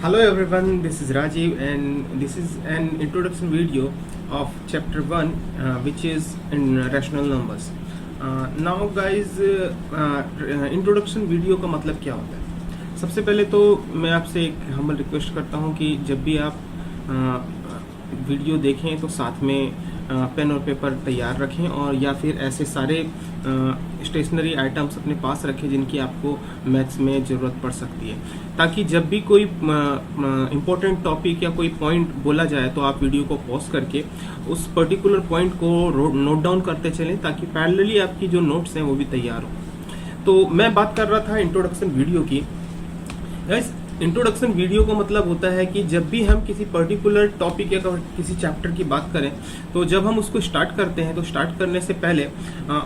Hello everyone, this is Rajiv and this is an introduction video of chapter 1 which is in rational numbers. Now guys, introduction video का मतलब क्या होता है? सबसे पहले तो मैं आपसे एक हम्बल रिक्वेस्ट करता हूँ कि जब भी आप वीडियो देखें तो साथ में पेन और पेपर तैयार रखें और या फिर ऐसे सारे स्टेशनरी आइटम्स अपने पास रखें जिनकी आपको मैथ्स में ज़रूरत पड़ सकती है, ताकि जब भी कोई इम्पोर्टेंट टॉपिक या कोई पॉइंट बोला जाए तो आप वीडियो को पॉज करके उस पर्टिकुलर पॉइंट को नोट डाउन करते चलें, ताकि पैरेलली आपकी जो नोट्स हैं वो भी तैयार हो। तो मैं बात कर रहा था इंट्रोडक्शन वीडियो की। गाइस, इंट्रोडक्शन वीडियो का मतलब होता है कि जब भी हम किसी पर्टिकुलर टॉपिक या किसी चैप्टर की बात करें तो जब हम उसको स्टार्ट करते हैं तो स्टार्ट करने से पहले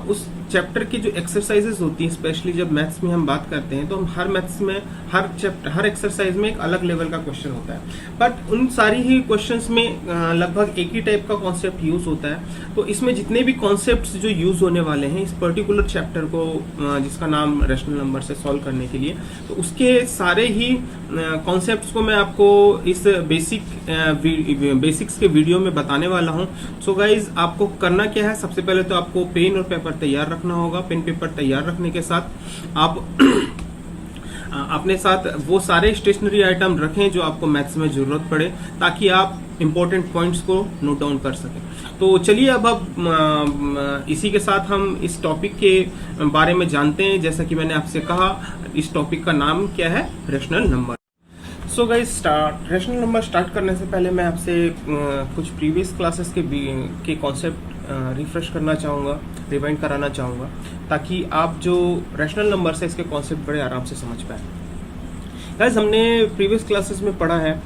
उस चैप्टर की जो एक्सरसाइजेस होती हैं, स्पेशली जब मैथ्स में हम बात करते हैं तो हम हर मैथ्स में हर एक्सरसाइज में एक अलग लेवल का क्वेश्चन होता है, बट उन सारी ही क्वेश्चंस में लगभग एक ही टाइप का कॉन्सेप्ट यूज होता है। तो इसमें जितने भी कॉन्सेप्ट्स जो यूज होने वाले हैं इस पर्टिकुलर चैप्टर को जिसका नाम रैशनल नंबर से सॉल्व करने के लिए, तो उसके सारे ही कॉन्सेप्ट्स को मैं आपको इस बेसिक्स के वीडियो में बताने वाला हूं। सो गाइज, आपको करना क्या है, सबसे पहले तो आपको पेन और पेपर तैयार रखना होगा। पेन पेपर तैयार रखने के साथ आप अपने साथ वो सारे स्टेशनरी आइटम रखें जो आपको मैथ्स में जरूरत पड़े, ताकि आप इंपॉर्टेंट पॉइंट्स को नोट डाउन कर सकें। तो चलिए अब इसी के साथ हम इस टॉपिक के बारे में जानते हैं। जैसा कि मैंने आपसे कहा, इस टॉपिक का नाम क्या है, rational number. So guys, rational number start करने से पहले मैं आपसे कुछ प्रीवियस क्लासेस के कॉन्सेप्ट रिफ्रेश करना चाहूँगा, रिवाइंड कराना चाहूँगा, ताकि आप जो रैशनल नंबर है इसके कॉन्सेप्ट बड़े आराम से समझ पाए। गाइस, हमने प्रीवियस क्लासेस में पढ़ा है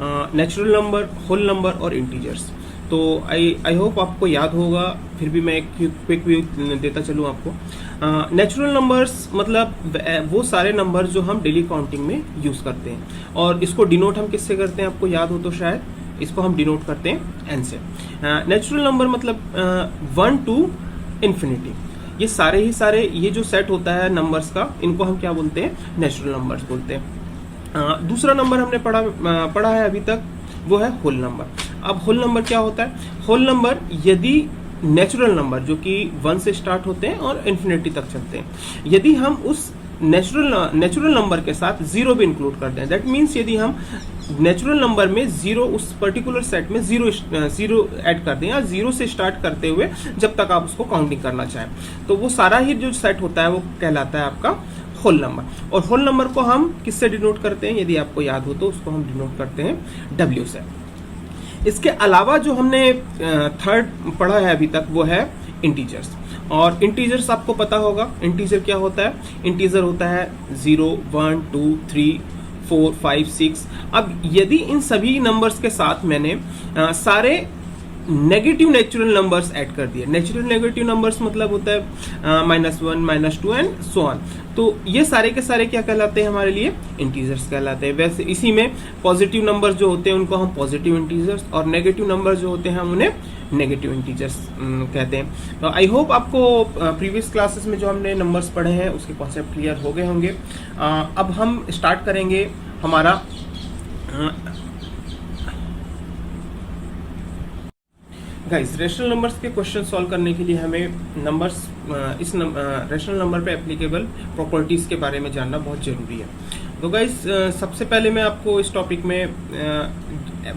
नेचुरल नंबर, होल नंबर और इंटीजर्स। तो आई होप आपको याद होगा, फिर भी मैं एक क्विक व्यू देता चलूँ आपको। नेचुरल नंबर्स मतलब वो सारे नंबर जो हम डेली काउंटिंग में यूज करते हैं, और इसको डिनोट हम किससे करते हैं, आपको याद हो तो शायद इसको हम डिनोट करते हैं एन से। नेचुरल नंबर मतलब 1 to इन्फिनिटी, ये सारे ही सारे ये जो सेट होता है नंबर्स का, इनको हम क्या बोलते हैं, नेचुरल नंबर्स बोलते हैं। दूसरा नंबर हमने पढ़ा है अभी तक, वो है होल नंबर। अब होल नंबर क्या होता है? होल नंबर यदि नेचुरल नंबर जो कि 1 से स्टार्ट होते हैं और इन्फिनिटी तक चलते हैं, यदि हम उस नेचुरल नंबर के साथ जीरो भी इंक्लूड कर दें, दैट मीन्स यदि हम नेचुरल नंबर में जीरो, उस पर्टिकुलर सेट में जीरो ऐड कर दें, या जीरो से स्टार्ट करते हुए जब तक आप उसको काउंटिंग करना चाहें, तो वो सारा ही जो सेट होता है वो कहलाता है आपका होल नंबर। और होल नंबर को हम किससे डिनोट करते हैं, यदि आपको याद हो तो उसको हम डिनोट करते हैं डब्ल्यू से। इसके अलावा जो हमने थर्ड पढ़ा है अभी तक, वो है इंटीजर्स। और इंटीजर्स आपको पता होगा, इंटीजर क्या होता है? इंटीजर होता है 0, 1, 2, 3, 4, 5, 6। अब यदि इन सभी नंबर्स के साथ मैंने सारे नेगेटिव नेचुरल नंबर्स ऐड कर दिए, नेचुरल नेगेटिव नंबर्स मतलब होता है -1, -2 एंड सो ऑन, तो ये सारे के सारे क्या कहलाते हैं हमारे लिए? इंटीजर्स कहलाते हैं। वैसे इसी में पॉजिटिव नंबर्स जो होते हैं उनको हम पॉजिटिव इंटीजर्स, और नेगेटिव नंबर्स जो होते हैं हम उन्हें नेगेटिव इंटीजर्स कहते हैं। तो आई होप आपको प्रीवियस क्लासेस में जो हमने नंबर्स पढ़े हैं उसके कॉन्सेप्ट क्लियर हो गए होंगे। अब हम स्टार्ट करेंगे हमारा गाइस, रैशनल नंबर्स के क्वेश्चन सॉल्व करने के लिए हमें नंबर्स इस रैशनल नंबर पे एप्लीकेबल प्रॉपर्टीज के बारे में जानना बहुत जरूरी है। तो गाइस, सबसे पहले मैं आपको इस टॉपिक में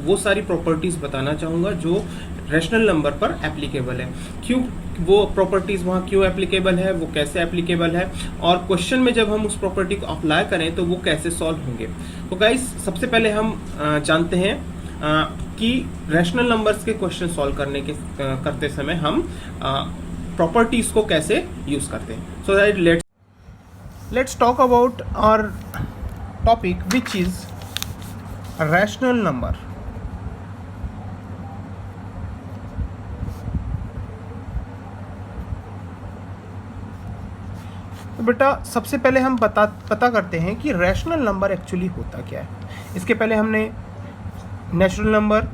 वो सारी प्रॉपर्टीज बताना चाहूँगा जो रैशनल नंबर पर एप्लीकेबल है। क्यों वो प्रॉपर्टीज वहाँ क्यों एप्लीकेबल है, वो कैसे एप्लीकेबल है, और क्वेश्चन में जब हम उस प्रॉपर्टी को अप्लाई करें तो वो कैसे सॉल्व होंगे। तो गाइस, सबसे पहले हम जानते हैं कि रैशनल नंबर्स के क्वेश्चन सॉल्व करते समय हम प्रॉपर्टीज को कैसे यूज करते हैं। So that let's talk about our topic which is rational number. तो बेटा, सबसे पहले हम पता करते हैं कि रैशनल नंबर एक्चुअली होता क्या है। इसके पहले हमने natural number,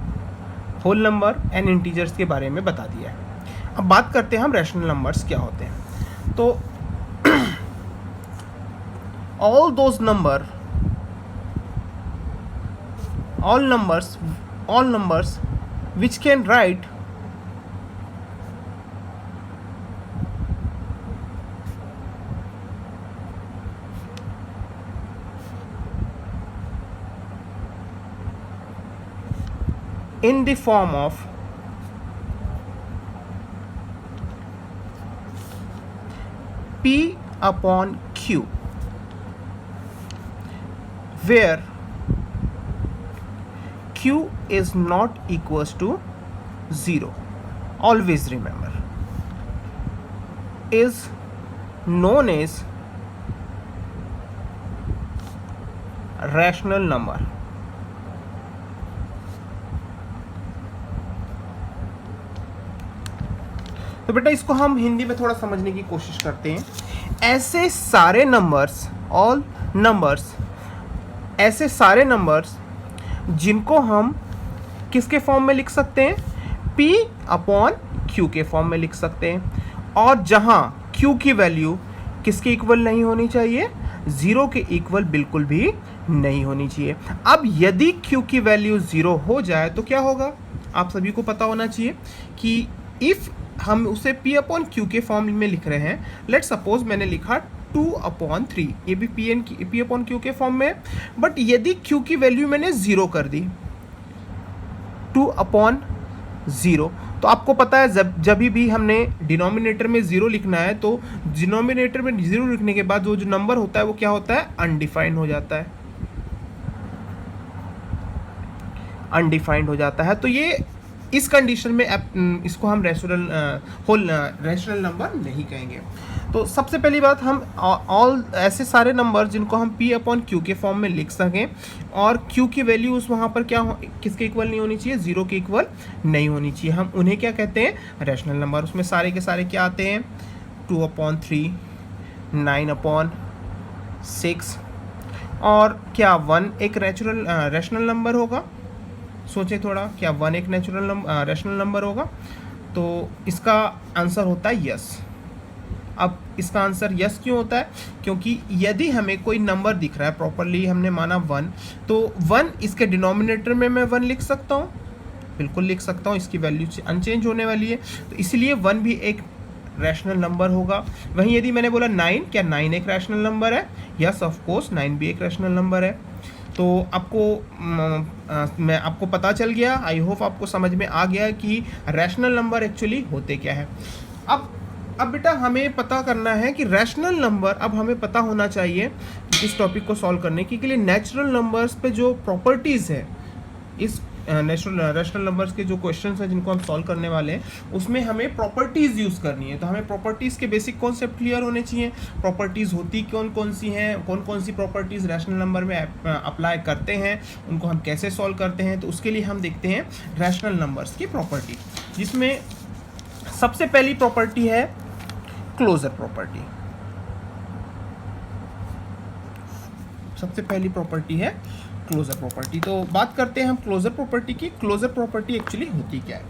whole number and integers के बारे में बता दिया है। अब बात करते हैं हम रैशनल नंबर्स क्या होते हैं। तो all those number all numbers which can write in the form of P upon Q, where Q is not equals to 0, always remember, is known as rational number. तो बेटा इसको हम हिंदी में थोड़ा समझने की कोशिश करते हैं। ऐसे सारे नंबर्स, ऑल नंबर्स, ऐसे सारे नंबर्स जिनको हम किसके फॉर्म में लिख सकते हैं, P अपॉन Q के फॉर्म में लिख सकते हैं, और जहां Q की वैल्यू किसके इक्वल नहीं होनी चाहिए, 0 के इक्वल बिल्कुल भी नहीं होनी चाहिए। अब यदि Q की वैल्यू 0 हो जाए तो क्या होगा, आप सभी को पता होना चाहिए कि इफ़ हम उसे P अपॉन Q के फॉर्म में लिख रहे हैं, लेट सपोज मैंने लिखा 2 अपॉन 3, ये भी P अपॉन Q के फॉर्म में है, बट यदि Q की वैल्यू मैंने 0 कर दी, 2 अपॉन 0, तो आपको पता है जब भी हमने डिनोमिनेटर में 0 लिखना है तो डिनोमिनेटर में 0 लिखने के बाद वो जो नंबर होता है वो क्या होता है, अनडिफाइंड हो जाता है, अनडिफाइंड हो जाता है। तो ये इस कंडीशन में इसको हम रैशनल नंबर नहीं कहेंगे। तो सबसे पहली बात, हम ऑल ऐसे सारे नंबर जिनको हम P अपॉन Q के फॉर्म में लिख सकें और Q की वैल्यू उस वहाँ पर क्या किसके इक्वल नहीं होनी चाहिए, 0 के इक्वल नहीं होनी चाहिए, हम उन्हें क्या कहते हैं, रैशनल नंबर। उसमें सारे के सारे क्या आते हैं, 2 अपॉन 3, 9 अपॉन 6, और क्या 1 एक रैशनल नंबर होगा, सोचें थोड़ा, क्या 1 एक रैशनल नंबर होगा, तो इसका आंसर होता है यस। अब इसका आंसर यस क्यों होता है, क्योंकि यदि हमें कोई नंबर दिख रहा है, प्रॉपरली हमने माना 1, तो 1 इसके डिनोमिनेटर में मैं 1 लिख सकता हूँ, बिल्कुल लिख सकता हूँ, इसकी वैल्यू अनचेंज होने वाली है, तो इसलिए 1 भी एक रैशनल नंबर होगा। वहीं यदि मैंने बोला 9, क्या 9 एक रैशनल नंबर है, यस ऑफ कोर्स 9 भी एक रैशनल नंबर है। तो मैं आपको पता चल गया, आई होप आपको समझ में आ गया कि रैशनल नंबर एक्चुअली होते क्या है। अब बेटा हमें पता करना है कि रैशनल नंबर, अब हमें पता होना चाहिए इस टॉपिक को सॉल्व करने के लिए नेचुरल नंबर्स पे जो प्रॉपर्टीज़ है, इस रैशनल नंबर्स के जो क्वेश्चंस हैं जिनको हम सॉल्व करने वाले हैं, उसमें हमें प्रॉपर्टीज़ यूज़ करनी है। तो हमें प्रॉपर्टीज़ के बेसिक कॉन्सेप्ट क्लियर होने चाहिए, प्रॉपर्टीज़ होती कौन कौन सी हैं, कौन कौन सी प्रॉपर्टीज़ रैशनल नंबर में अप्लाई करते हैं, उनको हम कैसे सॉल्व करते हैं। तो उसके लिए हम देखते हैं रैशनल नंबर्स की प्रॉपर्टी, जिसमें सबसे पहली प्रॉपर्टी है क्लोजर प्रॉपर्टी। सबसे पहली प्रॉपर्टी है क्लोजर प्रॉपर्टी। तो बात करते हैं हम क्लोजर प्रॉपर्टी की। क्लोजर प्रॉपर्टी एक्चुअली होती क्या है?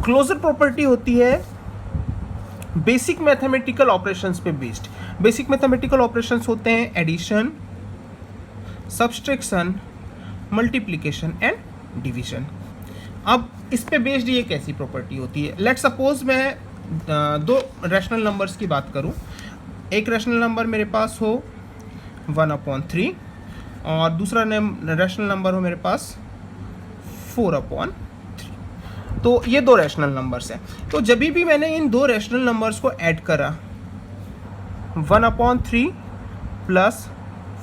क्लोजर प्रॉपर्टी होती है बेसिक मैथमेटिकल ऑपरेशंस पे बेस्ड। बेसिक मैथमेटिकल ऑपरेशंस होते हैं addition, subtraction, multiplication and division. अब इस पे बेस्ड ये कैसी प्रॉपर्टी होती है? लेट सपोज मैं दो रैशनल नंबर्स की बात करूं। एक रैशनल नंबर मेरे पास हो 1/3 और दूसरा रैशनल नंबर हो मेरे पास 4/3। तो ये दो रैशनल नंबर्स हैं। तो जब भी मैंने इन दो रैशनल नंबर्स को ऐड करा, 1/3 प्लस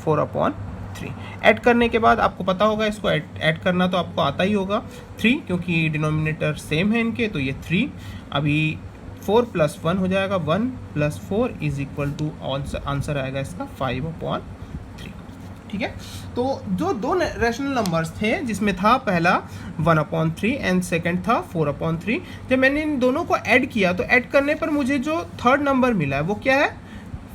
4/3, ऐड करने के बाद आपको पता होगा इसको ऐड करना तो आपको आता ही होगा 3, क्योंकि डिनोमिनेटर सेम है इनके, तो ये 3। अभी 4 + 1 हो जाएगा, 1 + 4 = आंसर आएगा इसका 5/3। ठीक है। तो जो दो रैशनल नंबर्स थे जिसमें था पहला 1/3 एंड सेकंड था 4/3, जब मैंने इन दोनों को ऐड किया तो ऐड करने पर मुझे जो थर्ड नंबर मिला है वो क्या है?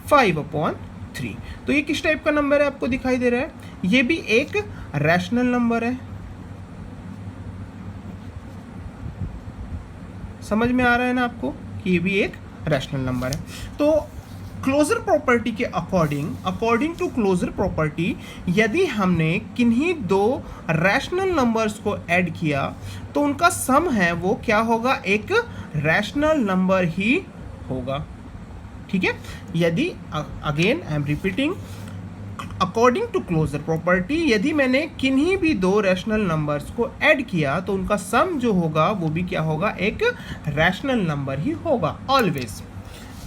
5/3। तो ये किस टाइप का नंबर है आपको दिखाई दे रहा है? ये भी एक रैशनल नंबर है। समझ में आ रहा है ना आपको कि ये भी एक रैशनल नंबर है। तो क्लोजर प्रॉपर्टी के अकॉर्डिंग टू क्लोजर प्रॉपर्टी, यदि हमने किन्हीं दो रैशनल नंबर्स को ऐड किया तो उनका सम है वो क्या होगा, एक रैशनल नंबर ही होगा। ठीक है, यदि again I am repeating, according to closure property, यदि मैंने किन्हीं भी दो रैशनल नंबर्स को ऐड किया तो उनका सम जो होगा वो भी क्या होगा, एक रैशनल नंबर ही होगा ऑलवेज।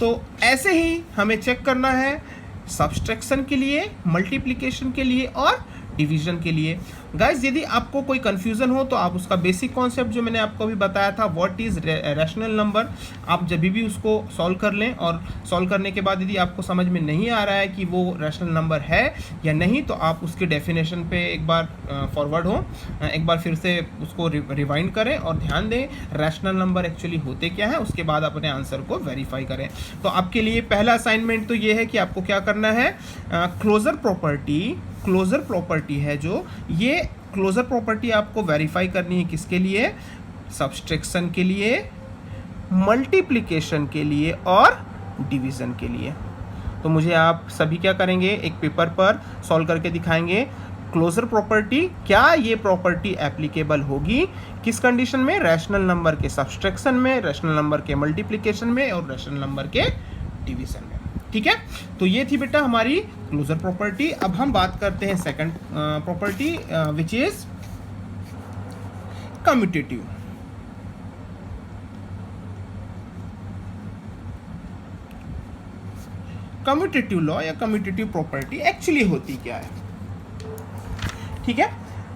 तो ऐसे ही हमें चेक करना है सब्सट्रैक्शन के लिए, मल्टीप्लिकेशन के लिए और डिवीजन के लिए। गाइज यदि आपको कोई कंफ्यूजन हो तो आप उसका बेसिक कॉन्सेप्ट जो मैंने आपको अभी बताया था, व्हाट इज रैशनल नंबर, आप जब भी उसको सॉल्व कर लें और सॉल्व करने के बाद यदि आपको समझ में नहीं आ रहा है कि वो रैशनल नंबर है या नहीं तो आप उसके डेफिनेशन पे एक बार फॉरवर्ड हो, एक बार फिर से उसको रिवाइंड करें और ध्यान दें रैशनल नंबर एक्चुअली होते क्या है, उसके बाद अपने आंसर को वेरीफाई करें। तो आपके लिए पहला असाइनमेंट तो ये है कि आपको क्या करना है, क्लोजर प्रॉपर्टी है जो, ये क्लोजर प्रॉपर्टी आपको वेरीफाई करनी है किसके लिए, सब्सट्रैक्शन के लिए, मल्टीप्लिकेशन के लिए और डिवीजन के लिए। तो मुझे आप सभी क्या करेंगे, एक पेपर पर सॉल्व करके दिखाएंगे क्लोजर प्रॉपर्टी, क्या ये प्रॉपर्टी एप्लीकेबल होगी किस कंडीशन में, रैशनल नंबर के सब्सट्रैक्शन में, रैशनल नंबर के मल्टीप्लिकेशन में और रैशनल नंबर के डिवीजन में। ठीक है, तो ये थी बेटा हमारी क्लोजर प्रॉपर्टी। अब हम बात करते हैं second property which is commutative. Commutative law या कम्यूटेटिव प्रॉपर्टी एक्चुअली होती क्या है। ठीक है,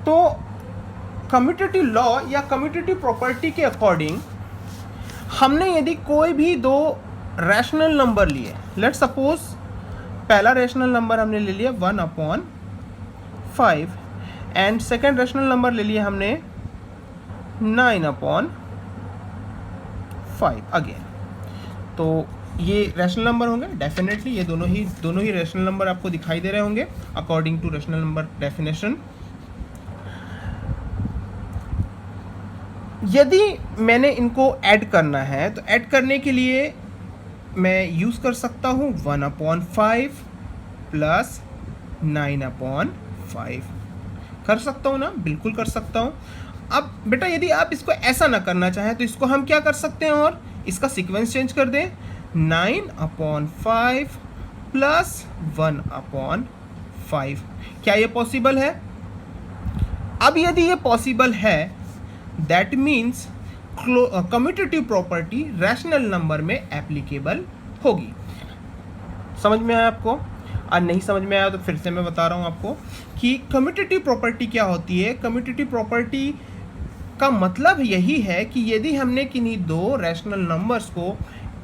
तो कम्यूटेटिव लॉ या कम्यूटेटिव प्रॉपर्टी के अकॉर्डिंग हमने यदि कोई भी दो रैशनल नंबर लिए, लेट सपोज पहला रैशनल नंबर हमने ले लिया 1/5 एंड सेकेंड रैशनल नंबर ले लिया हमने 9/5 अगेन, तो ये रैशनल नंबर होंगे डेफिनेटली, ये दोनों ही रैशनल नंबर आपको दिखाई दे रहे होंगे according to rational number definition. यदि मैंने इनको ऐड करना है तो ऐड करने के लिए मैं यूज़ कर सकता हूँ 1/5 प्लस 9/5, कर सकता हूँ ना, बिल्कुल कर सकता हूँ। अब बेटा यदि आप इसको ऐसा ना करना चाहें तो इसको हम क्या कर सकते हैं, और इसका सीक्वेंस चेंज कर दें, 9/5 प्लस 1/5। क्या ये पॉसिबल है? अब यदि ये पॉसिबल है that means commutative property rational number में एप्लीकेबल होगी। समझ में आया आपको? और नहीं समझ में आया तो फिर से मैं बता रहा हूँ आपको कि कम्यूटेटिव प्रॉपर्टी क्या होती है। कम्यूटेटिव प्रॉपर्टी का मतलब यही है कि यदि हमने किन्हीं दो रैशनल नंबर्स को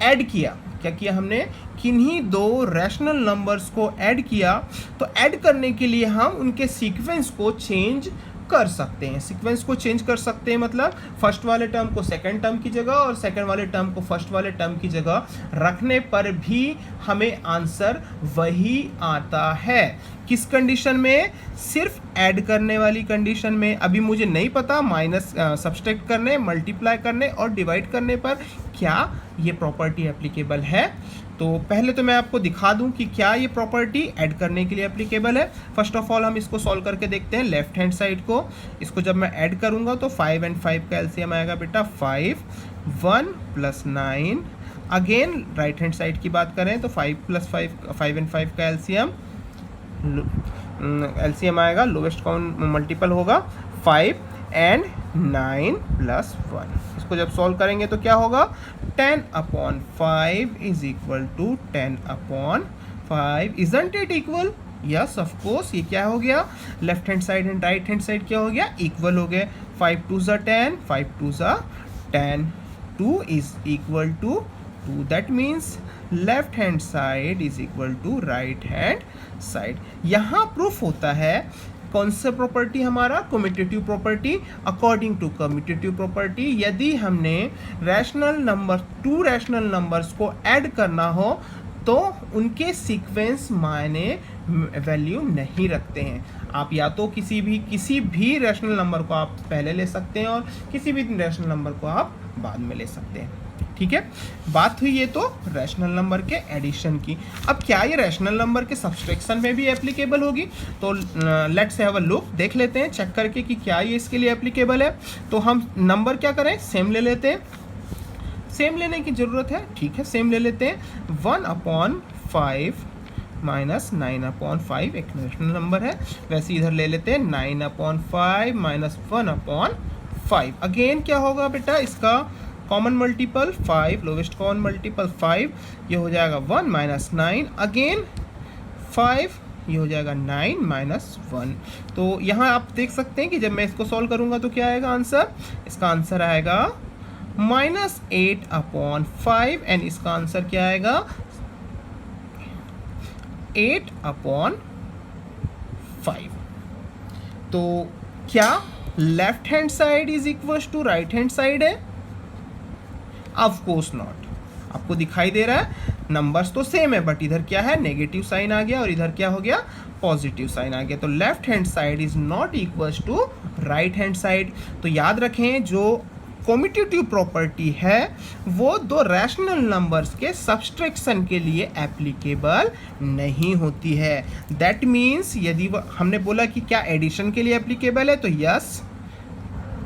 ऐड किया, क्या किया हमने, किन्हीं दो रैशनल नंबर्स को ऐड किया, तो ऐड करने के लिए हम उनके सीक्वेंस को चेंज कर सकते हैं। सीक्वेंस को चेंज कर सकते हैं मतलब फर्स्ट वाले टर्म को सेकंड टर्म की जगह और सेकंड वाले टर्म को फर्स्ट वाले टर्म की जगह रखने पर भी हमें आंसर वही आता है। किस कंडीशन में? सिर्फ ऐड करने वाली कंडीशन में। अभी मुझे नहीं पता माइनस सब्सट्रैक्ट करने, मल्टीप्लाई करने और डिवाइड करने पर क्या ये प्रॉपर्टी एप्लीकेबल है। तो पहले तो मैं आपको दिखा दूं कि क्या ये प्रॉपर्टी ऐड करने के लिए एप्लीकेबल है। फर्स्ट ऑफ ऑल हम इसको सॉल्व करके देखते हैं लेफ्ट हैंड साइड को। इसको जब मैं ऐड करूंगा तो 5 and 5 का एलसीएम आएगा बेटा 5, 1 + 9। अगेन राइट हैंड साइड की बात करें तो 5 + 5 and 5 का एलसीएम आएगा, लोवेस्ट कॉमन मल्टीपल होगा 5 and 9 + 1। इसको जब सॉल्व करेंगे तो क्या होगा, 10/5 = 10/5। Isn't it equal? Yes of course. ये क्या हो गया, left hand side and right hand side क्या हो गया, इक्वल हो गए। 5 2 = 10, 5 2 = 10, 2 = 2। That means left hand side = right hand side. यहाँ प्रूफ होता है कौन सा प्रॉपर्टी हमारा, commutative property. According to commutative property यदि हमने rational number, two rational numbers को ऐड करना हो तो उनके सीक्वेंस मायने वैल्यू नहीं रखते हैं। आप या तो किसी भी रैशनल नंबर को आप पहले ले सकते हैं और किसी भी रैशनल नंबर को आप बाद में ले सकते हैं। ठीक है, बात हुई ये तो रैशनल नंबर के एडिशन की। अब क्या ये रैशनल नंबर के सब्सट्रैक्शन में भी एप्लीकेबल होगी? तो लेट्स हैव अ लुक, देख लेते हैं चेक करके कि क्या ये इसके लिए एप्लीकेबल है। तो हम नंबर क्या करें, सेम ले लेते हैं, सेम लेने की ज़रूरत है, ठीक है, सेम ले लेते हैं। 1/5 माइनस 9/5 एक रैशनल नंबर है, वैसे इधर ले लेते हैं 9/5 माइनस 1/5। अगेन क्या होगा बेटा, इसका common multiple 5, lowest common multiple 5, ये हो जाएगा 1 माइनस 9, अगेन 5, ये हो जाएगा 9 माइनस 1। तो यहाँ आप देख सकते हैं कि जब मैं इसको सॉल्व करूँगा तो क्या आएगा आंसर, इसका आंसर आएगा -8/5 एंड इसका आंसर क्या आएगा 8/5। तो क्या left hand side is equal to right hand side है? Of course not. आपको दिखाई दे रहा है नंबर्स तो सेम है, बट इधर क्या है, नेगेटिव साइन आ गया और इधर क्या हो गया, पॉजिटिव साइन आ गया। तो left hand side is not equal to right hand side. तो याद रखें जो कम्यूटेटिव प्रॉपर्टी है वो दो रैशनल नंबर्स के सब्सट्रैक्शन के लिए एप्लीकेबल नहीं होती है। दैट मीन्स यदि हमने बोला कि क्या एडिशन के लिए एप्लीकेबल है, तो यस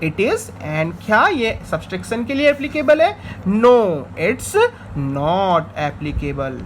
इट इज, एंड क्या ये सब्सट्रैक्शन के लिए एप्लीकेबल है? No, it's not applicable.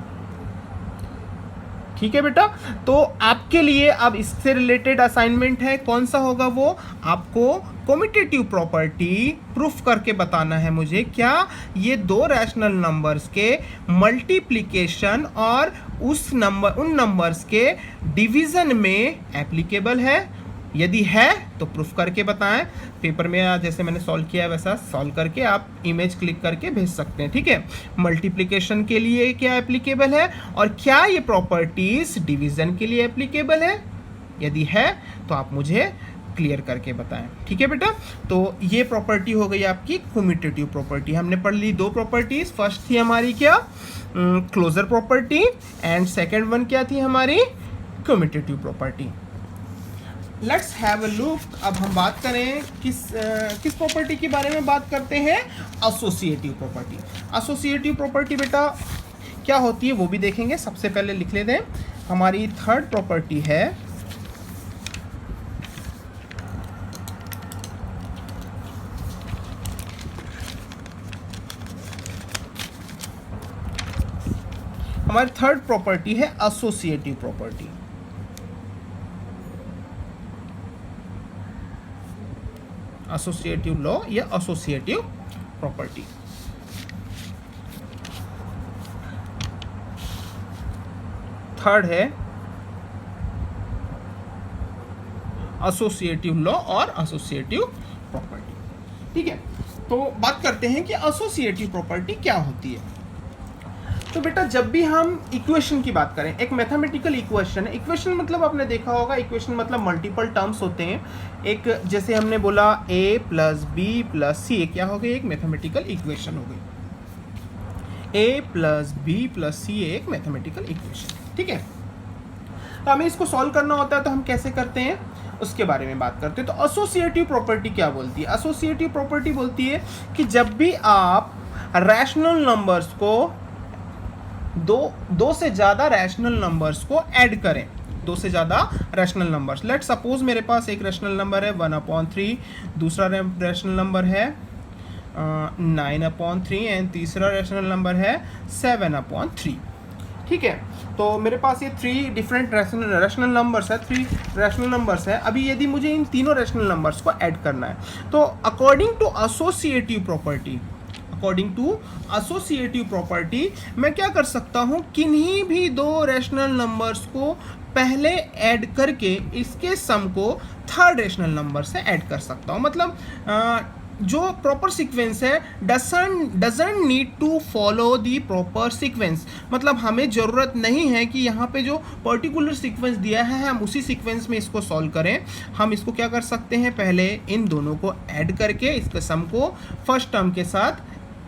ठीक है बेटा, तो आपके लिए अब इससे रिलेटेड असाइनमेंट है, कौन सा होगा वो, आपको कम्यूटेटिव प्रॉपर्टी प्रूफ करके बताना है मुझे, क्या ये दो रैशनल नंबर्स के मल्टीप्लिकेशन और उन नंबर्स के डिवीजन में एप्लीकेबल है। यदि है तो प्रूफ करके बताएं। पेपर में जैसे मैंने सॉल्व किया है वैसा सॉल्व करके आप इमेज क्लिक करके भेज सकते हैं, ठीक है। मल्टीप्लिकेशन के लिए क्या एप्लीकेबल है और क्या ये प्रॉपर्टीज डिवीजन के लिए एप्लीकेबल है? यदि है तो आप मुझे क्लियर करके बताएं, ठीक है बेटा। तो ये प्रॉपर्टी हो गई आपकी कम्यूटेटिव प्रॉपर्टी। हमने पढ़ ली दो प्रॉपर्टीज, फर्स्ट थी हमारी क्या, closure property, and second one क्या थी हमारी, commutative property. Let's have a look. अब हम बात करें किस प्रॉपर्टी के बारे में बात करते हैं, एसोसिएटिव प्रॉपर्टी। एसोसिएटिव प्रॉपर्टी बेटा क्या होती है वो भी देखेंगे। सबसे पहले लिख लेते हैं, हमारी थर्ड प्रॉपर्टी है हमारी थर्ड प्रॉपर्टी है एसोसिएटिव प्रॉपर्टी। एसोसिएटिव लॉ या एसोसिएटिव प्रॉपर्टी। थर्ड है एसोसिएटिव लॉ और एसोसिएटिव प्रॉपर्टी, ठीक है। तो बात करते हैं कि एसोसिएटिव प्रॉपर्टी क्या होती है। तो बेटा जब भी हम इक्वेशन की बात करें, एक मैथमेटिकल इक्वेशन है, इक्वेशन मतलब आपने देखा होगा, इक्वेशन मतलब मल्टीपल टर्म्स होते हैं। एक जैसे हमने बोला a + b + c, क्या हो गई, एक मैथमेटिकल इक्वेशन हो गई। a + b + c एक मैथमेटिकल इक्वेशन, ठीक है। तो हमें इसको सॉल्व करना होता है, तो हम कैसे करते हैं उसके बारे में बात करते हैं। तो एसोसिएटिव प्रॉपर्टी क्या बोलती है? एसोसिएटिव प्रॉपर्टी बोलती है कि जब भी आप रैशनल नंबर्स को दो से ज़्यादा रैशनल नंबर्स को ऐड करें, दो से ज़्यादा रैशनल नंबर्स, लेट सपोज मेरे पास एक रैशनल नंबर है 1/3, दूसरा रैशनल नंबर है 9/3 एंड तीसरा रैशनल नंबर है 7/3, ठीक है। तो मेरे पास ये 3 डिफरेंट रैशनल नंबर्स है, 3 रैशनल नंबर्स है। अभी यदि मुझे इन तीनों रैशनल नंबर्स को ऐड करना है, तो अकॉर्डिंग टू एसोसिएटिव प्रॉपर्टी मैं क्या कर सकता हूं, किन्हीं भी दो रैशनल नंबर्स को पहले ऐड करके इसके सम को थर्ड रैशनल नंबर से ऐड कर सकता हूं। मतलब जो प्रॉपर सीक्वेंस है doesn't need to follow the proper sequence. मतलब हमें ज़रूरत नहीं है कि यहाँ पे जो पर्टिकुलर सीक्वेंस दिया है हम उसी सीक्वेंस में इसको सॉल्व करें। हम इसको क्या कर सकते हैं, पहले इन दोनों को ऐड करके इसके सम को फर्स्ट टर्म के साथ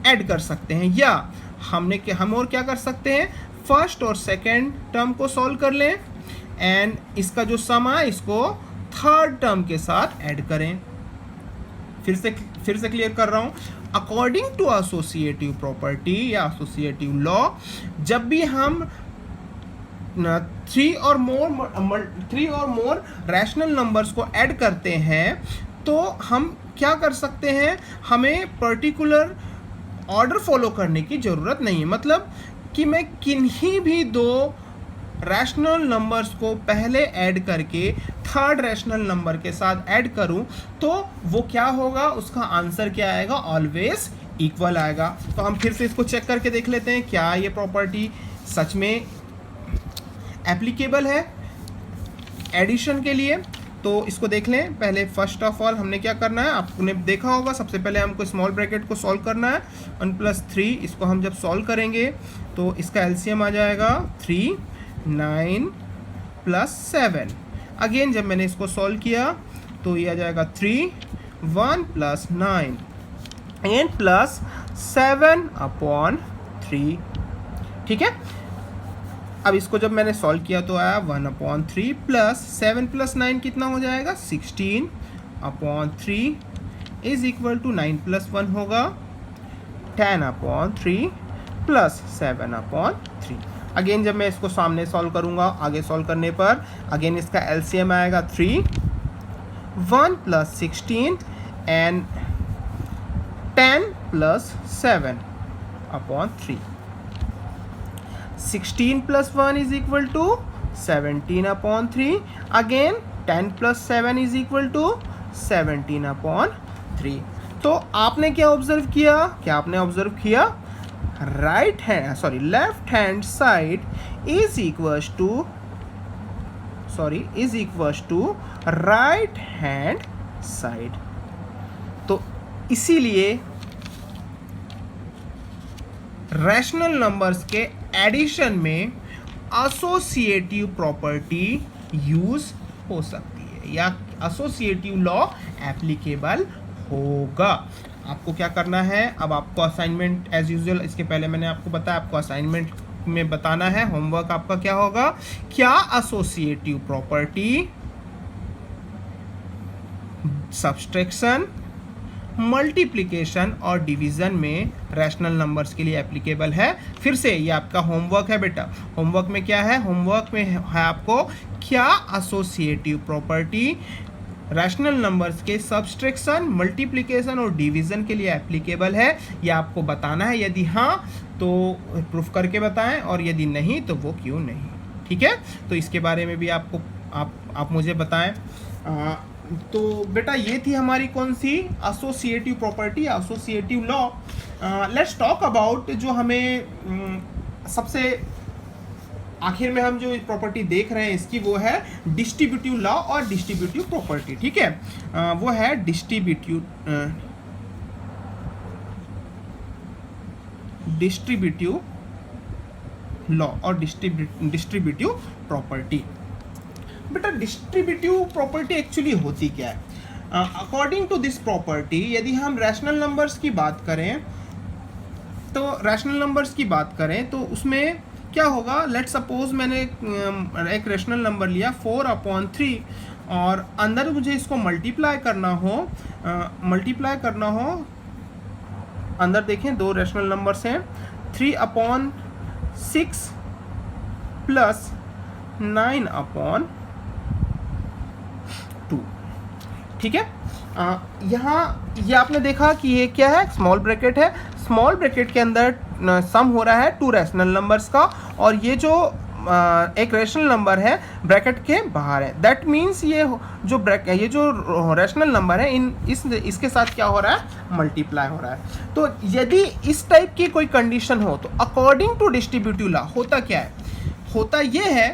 ऐड कर सकते हैं, या हम और क्या कर सकते हैं, फर्स्ट और सेकेंड टर्म को सॉल्व कर लें एंड इसका जो सम है इसको थर्ड टर्म के साथ ऐड करें। फिर से क्लियर कर रहा हूँ, अकॉर्डिंग टू एसोसिएटिव प्रॉपर्टी या एसोसिएटिव लॉ, जब भी हम थ्री और मोर रैशनल नंबर्स को ऐड करते हैं तो हम क्या कर सकते हैं, हमें पर्टिकुलर ऑर्डर फॉलो करने की ज़रूरत नहीं है। मतलब कि मैं किन्हीं भी दो रैशनल नंबर्स को पहले ऐड करके थर्ड रैशनल नंबर के साथ ऐड करूं तो वो क्या होगा, उसका आंसर क्या आएगा, ऑलवेज इक्वल आएगा। तो हम फिर से इसको चेक करके देख लेते हैं क्या ये प्रॉपर्टी सच में एप्लीकेबल है एडिशन के लिए। तो इसको देख लें। पहले फर्स्ट ऑफ ऑल हमने क्या करना है, आपने देखा होगा, सबसे पहले हमको स्मॉल ब्रैकेट को सॉल्व करना है। 1+3 इसको हम जब सॉल्व करेंगे तो इसका एलसीएम आ जाएगा 3, 9 + 7। अगेन जब मैंने इसको सॉल्व किया तो ये आ जाएगा 3, 1 + 9 एंड +7/3। ठीक है। अब इसको जब मैंने सॉल्व किया तो आया 1/3 + 7 + 9 कितना हो जाएगा, 16/3 = 9 + 1 होगा 10/3 + 7/3। अगेन जब मैं इसको सामने सॉल्व करूंगा, आगे सॉल्व करने पर अगेन इसका एलसीएम आएगा 3, 1 + 16 एंड 10 + 7/3। 16 + 1 = 17/3। Again 10 + 7 = 17/3। तो आपने क्या ऑब्जर्व किया, left hand side is equals to right hand side. तो इसीलिए रैशनल नंबर्स के एडिशन में एसोसिएटिव प्रॉपर्टी यूज हो सकती है या एसोसिएटिव लॉ एप्लीकेबल होगा। आपको क्या करना है, अब आपको असाइनमेंट एज यूजुअल, इसके पहले मैंने आपको बताया आपको असाइनमेंट में बताना है, होमवर्क आपका क्या होगा, क्या एसोसिएटिव प्रॉपर्टी सब्सट्रैक्शन, मल्टीप्लिकेशन और डिवीजन में रैशनल नंबर्स के लिए एप्लीकेबल है। फिर से ये आपका होमवर्क है बेटा। होमवर्क में क्या है, होमवर्क में है आपको क्या एसोसिएटिव प्रॉपर्टी रैशनल नंबर्स के सब्सट्रैक्शन, मल्टीप्लिकेशन और डिवीजन के लिए एप्लीकेबल है, ये आपको बताना है। यदि हाँ तो प्रूफ करके बताएं और यदि नहीं तो वो क्यों नहीं। ठीक है, तो इसके बारे में भी आपको आप मुझे बताएं। तो बेटा ये थी हमारी कौन सी, associative property, associative law. Let's talk about जो हमें सबसे आखिर में हम जो प्रॉपर्टी देख रहे हैं इसकी, वो है डिस्ट्रीब्यूटिव लॉ और डिस्ट्रीब्यूटिव प्रॉपर्टी। ठीक है, वो है डिस्ट्रीब्यूटिव लॉ और डिस्ट्रीब्यूटिव प्रॉपर्टी। बेटा डिस्ट्रीब्यूटिव प्रॉपर्टी एक्चुअली होती क्या है, अकॉर्डिंग टू दिस प्रॉपर्टी यदि हम रैशनल नंबर्स की बात करें तो उसमें क्या होगा, लेट्स सपोज मैंने एक रैशनल नंबर लिया 4/3 और अंदर मुझे इसको मल्टीप्लाई करना हो, अंदर देखें दो रैशनल नंबर्स हैं 3/6 + 9/2। ठीक है, यहाँ ये आपने देखा कि ये क्या है, स्मॉल ब्रैकेट है, स्मॉल ब्रैकेट के अंदर सम हो रहा है टू रैशनल नंबर्स का, और ये जो एक रैशनल नंबर है ब्रैकेट के बाहर है। दैट मीन्स ये जो रैशनल नंबर है इसके साथ क्या हो रहा है, मल्टीप्लाई हो रहा है। तो यदि इस टाइप की कोई कंडीशन हो तो अकॉर्डिंग टू डिस्ट्रीब्यूटिव लॉ होता क्या है, होता ये है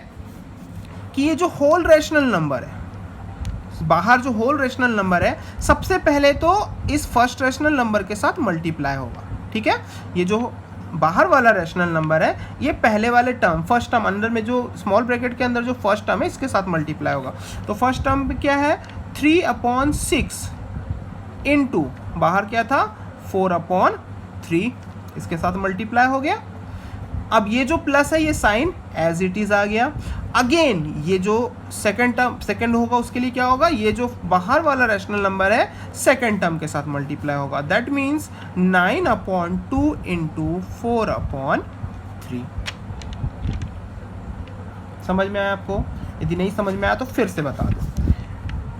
कि ये जो होल रैशनल नंबर है, बाहर जो होल रैशनल नंबर है, सबसे पहले तो इस फर्स्ट रैशनल नंबर के साथ मल्टीप्लाई होगा। ठीक है, ये जो बाहर वाला रैशनल नंबर है ये पहले वाले टर्म, फर्स्ट टर्म अंदर में जो स्मॉल ब्रैकेट के अंदर जो फर्स्ट टर्म है इसके साथ मल्टीप्लाई होगा। तो फर्स्ट टर्म क्या है 3/6 इनटू बाहर क्या था 4/3, इसके साथ मल्टीप्लाई हो गया। अब ये जो प्लस है ये साइन एज इट इज आ गया। अगेन ये जो सेकंड टर्म सेकंड होगा उसके लिए क्या होगा, ये जो बाहर वाला रैशनल नंबर है सेकंड टर्म के साथ मल्टीप्लाई होगा। That means 9/2 into 4/3। समझ में आया आपको? यदि नहीं समझ में आया तो फिर से बता दो।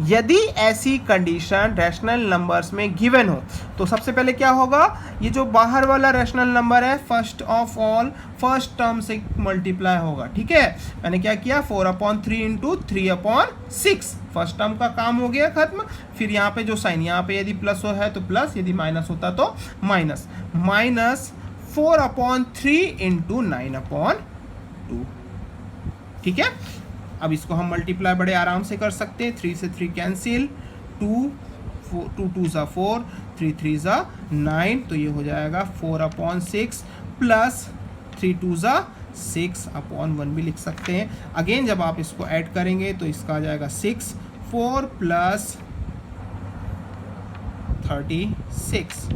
यदि ऐसी कंडीशन रैशनल नंबर्स में गिवन हो तो सबसे पहले क्या होगा, ये जो बाहर वाला रैशनल नंबर है first of all first term से मल्टीप्लाई होगा। ठीक है, मैंने क्या किया 4/3 इंटू 3/6, फर्स्ट टर्म का काम हो गया खत्म। फिर यहाँ पे जो साइन, यहाँ पे यदि प्लस हो है तो प्लस, यदि माइनस होता तो माइनस, माइनस 4/3 इंटू 9/2। ठीक है, अब इसको हम मल्टीप्लाई बड़े आराम से कर सकते हैं। 3 से 3 कैंसिल, 2 2 ज़ा 4, 3 3 ज़ा 9, तो ये हो जाएगा 4/6 प्लस 3 2 ज़ा 6/1 भी लिख सकते हैं। अगेन जब आप इसको ऐड करेंगे तो इसका आ जाएगा 6, 4 प्लस 36,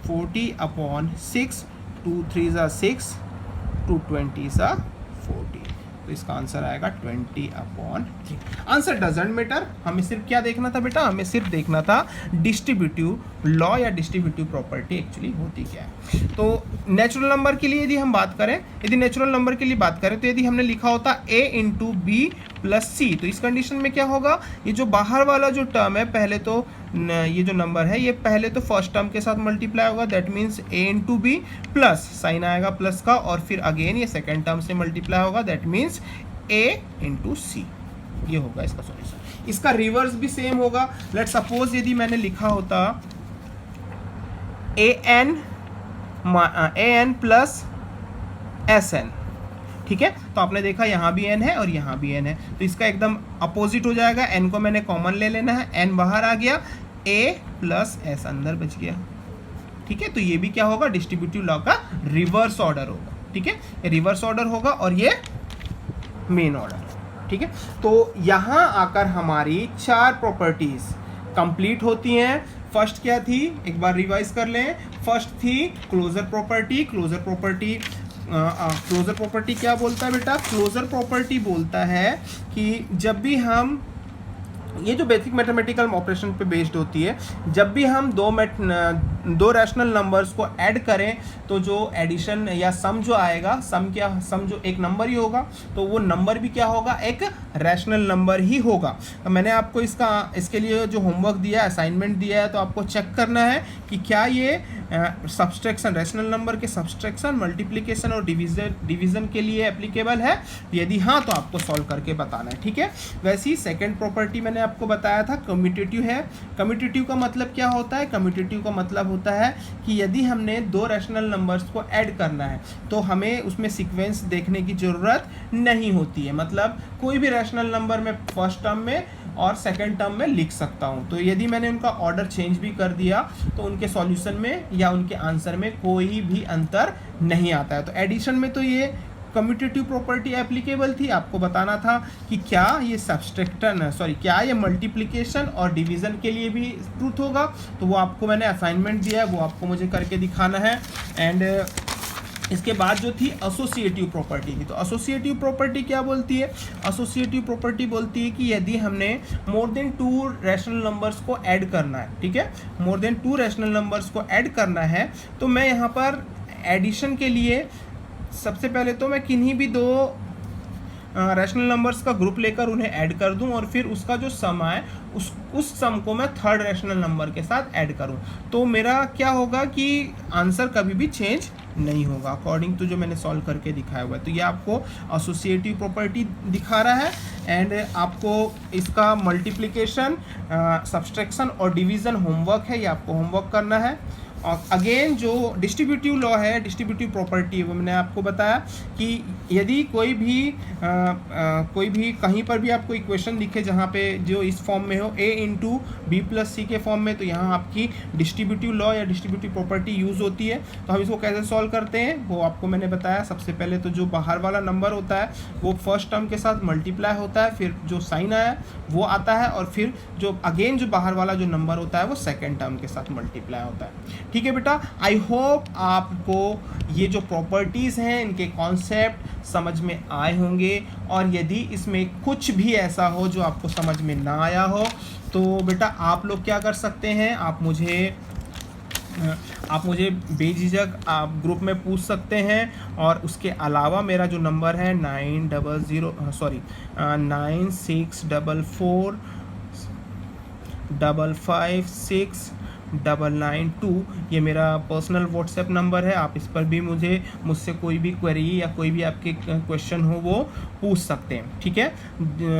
40/6, 2 3 ज़ा 6, 2 20 ज़ा 40, तो इसका आंसर आएगा 20/3। आंसर डजंट मैटर, हमें सिर्फ क्या देखना था बेटा, हमें सिर्फ देखना था डिस्ट्रीब्यूटिव लॉ या डिस्ट्रीब्यूटिव प्रॉपर्टी एक्चुअली होती क्या है। तो नेचुरल नंबर के लिए यदि हम बात करें, यदि नेचुरल नंबर के लिए बात करें तो यदि हमने लिखा होता a इंटू बी प्लस सी, तो इस कंडीशन में क्या होगा, ये जो बाहर वाला जो टर्म है पहले तो ये जो नंबर है ये पहले तो फर्स्ट टर्म के साथ मल्टीप्लाई होगा। That means a into b plus sign आएगा प्लस का, और फिर अगेन ये सेकेंड टर्म से मल्टीप्लाई होगा। That means a into c, ये होगा इसका सॉल्यूशन। इसका रिवर्स भी सेम होगा। लेट सपोज यदि मैंने लिखा होता an प्लस sn, ठीक है, तो आपने देखा यहाँ भी n है और यहाँ भी n है, तो इसका एकदम अपोजिट हो जाएगा। n को मैंने कॉमन ले लेना है, n बाहर आ गया, a प्लस s अंदर बच गया। ठीक है, तो ये भी क्या होगा, डिस्ट्रीब्यूटिव लॉ का रिवर्स ऑर्डर होगा। ठीक है, रिवर्स ऑर्डर होगा और ये मेन ऑर्डर। ठीक है, तो यहाँ आकर हमारी 4 प्रॉपर्टीज कंप्लीट होती हैं। फर्स्ट क्या थी, एक बार रिवाइज कर लें। फर्स्ट थी क्लोजर प्रॉपर्टी। क्लोजर प्रॉपर्टी क्या बोलता है बेटा, क्लोजर प्रॉपर्टी बोलता है कि जब भी हम, ये जो बेसिक मैथमेटिकल ऑपरेशन पे बेस्ड होती है, जब भी हम दो रैशनल नंबर्स को ऐड करें तो जो एडिशन या सम जो आएगा, सम जो एक नंबर ही होगा, तो वो नंबर भी क्या होगा, एक रैशनल नंबर ही होगा। तो मैंने आपको इसके लिए जो होमवर्क दिया है, असाइनमेंट दिया है, तो आपको चेक करना है कि क्या ये सब्सट्रैक्शन, रैशनल नंबर के सब्सट्रैक्शन, मल्टीप्लिकेशन और डिवीजन के लिए एप्लीकेबल है। यदि हाँ तो आपको सॉल्व करके बताना है। ठीक है, वैसे ही सेकेंड प्रॉपर्टी मैंने आपको बताया था कम्यूटेटिव है। कम्यूटेटिव का मतलब क्या होता है, कम्यूटेटिव का मतलब होता है कि यदि हमने 2 रैशनल नंबर्स को ऐड करना है तो हमें उसमें सीक्वेंस देखने की ज़रूरत नहीं होती है। मतलब कोई भी रैशनल नंबर मैं फर्स्ट टर्म में और सेकंड टर्म में लिख सकता हूं, तो यदि मैंने उनका ऑर्डर चेंज भी कर दिया तो उनके सॉल्यूशन में या उनके आंसर में कोई भी अंतर नहीं आता है। तो एडिशन में तो ये कम्यूटेटिव प्रॉपर्टी एप्लीकेबल थी। आपको बताना था कि क्या ये क्या ये मल्टीप्लिकेशन और डिवीजन के लिए भी ट्रूथ होगा, तो वो आपको मैंने असाइनमेंट दिया है, वो आपको मुझे करके दिखाना है। एंड इसके बाद जो थी एसोसिएटिव प्रॉपर्टी थी, तो एसोसिएटिव प्रॉपर्टी क्या बोलती है, एसोसिएटिव प्रॉपर्टी बोलती है कि यदि हमने मोर देन 2 रैशनल नंबर्स को ऐड करना है, ठीक है, मोर देन 2 रैशनल नंबर्स को ऐड करना है, तो मैं यहाँ पर एडिशन के लिए सबसे पहले तो मैं किन्हीं भी 2 रैशनल नंबर्स का ग्रुप लेकर उन्हें ऐड कर दूं और फिर उसका जो सम आए उस सम को मैं थर्ड रैशनल नंबर के साथ ऐड करूं, तो मेरा क्या होगा कि आंसर कभी भी चेंज नहीं होगा अकॉर्डिंग टू जो मैंने सॉल्व करके दिखाया हुआ है। तो ये आपको एसोसिएटिव प्रॉपर्टी दिखा रहा है। एंड आपको इसका मल्टीप्लिकेशन, सब्सट्रैक्शन और डिवीज़न होमवर्क है, ये आपको होमवर्क करना है। और अगेन जो डिस्ट्रीब्यूटिव लॉ है, डिस्ट्रीब्यूटिव प्रॉपर्टी, वो मैंने आपको बताया कि यदि कोई भी कहीं पर भी आपको इक्वेशन दिखे जहाँ पे जो इस फॉर्म में हो a इंटू बी प्लस सी के फॉर्म में, तो यहाँ आपकी डिस्ट्रीब्यूटिव लॉ या डिस्ट्रीब्यूटिव प्रॉपर्टी यूज़ होती है। तो हम इसको कैसे सॉल्व करते हैं वो आपको मैंने बताया। सबसे पहले तो जो बाहर वाला नंबर होता है वो फर्स्ट टर्म के साथ मल्टीप्लाई होता है, फिर जो साइन आया वो आता है, और फिर जो अगेन जो बाहर वाला जो नंबर होता है वो सेकेंड टर्म के साथ मल्टीप्लाई होता है। ठीक है बेटा, आई होप आपको ये जो प्रॉपर्टीज़ हैं इनके कॉन्सेप्ट समझ में आए होंगे, और यदि इसमें कुछ भी ऐसा हो जो आपको समझ में ना आया हो तो बेटा आप लोग क्या कर सकते हैं, आप मुझे बेझिझक आप ग्रुप में पूछ सकते हैं। और उसके अलावा मेरा जो नंबर है 9644556992, ये मेरा पर्सनल व्हाट्सएप नंबर है। आप इस पर भी मुझसे कोई भी क्वेरी या कोई भी आपके क्वेश्चन हो वो पूछ सकते हैं, ठीक है।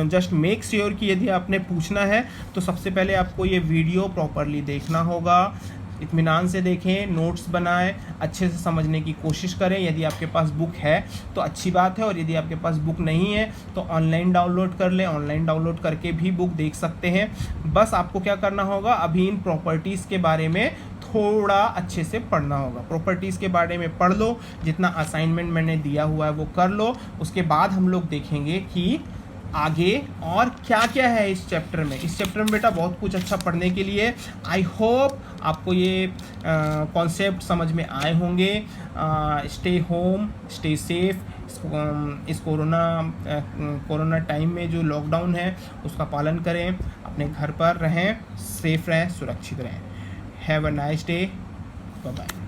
जस्ट मेक श्योर कि यदि आपने पूछना है तो सबसे पहले आपको ये वीडियो प्रॉपरली देखना होगा, इत्मीनान से देखें, नोट्स बनाएं, अच्छे से समझने की कोशिश करें। यदि आपके पास बुक है तो अच्छी बात है, और यदि आपके पास बुक नहीं है तो ऑनलाइन डाउनलोड कर लें, ऑनलाइन डाउनलोड करके भी बुक देख सकते हैं। बस आपको क्या करना होगा, अभी इन प्रॉपर्टीज़ के बारे में थोड़ा अच्छे से पढ़ना होगा। प्रॉपर्टीज़ के बारे में पढ़ लो, जितना असाइनमेंट मैंने दिया हुआ है वो कर लो। उसके बाद हम लोग देखेंगे कि आगे और क्या क्या है इस चैप्टर में। इस चैप्टर में बेटा बहुत कुछ अच्छा पढ़ने के लिए। आई होप आपको ये कॉन्सेप्ट समझ में आए होंगे। Stay home, stay safe. इस कोरोना टाइम में जो लॉकडाउन है उसका पालन करें, अपने घर पर रहें, सेफ रहें, सुरक्षित रहें। Have a nice day, bye bye.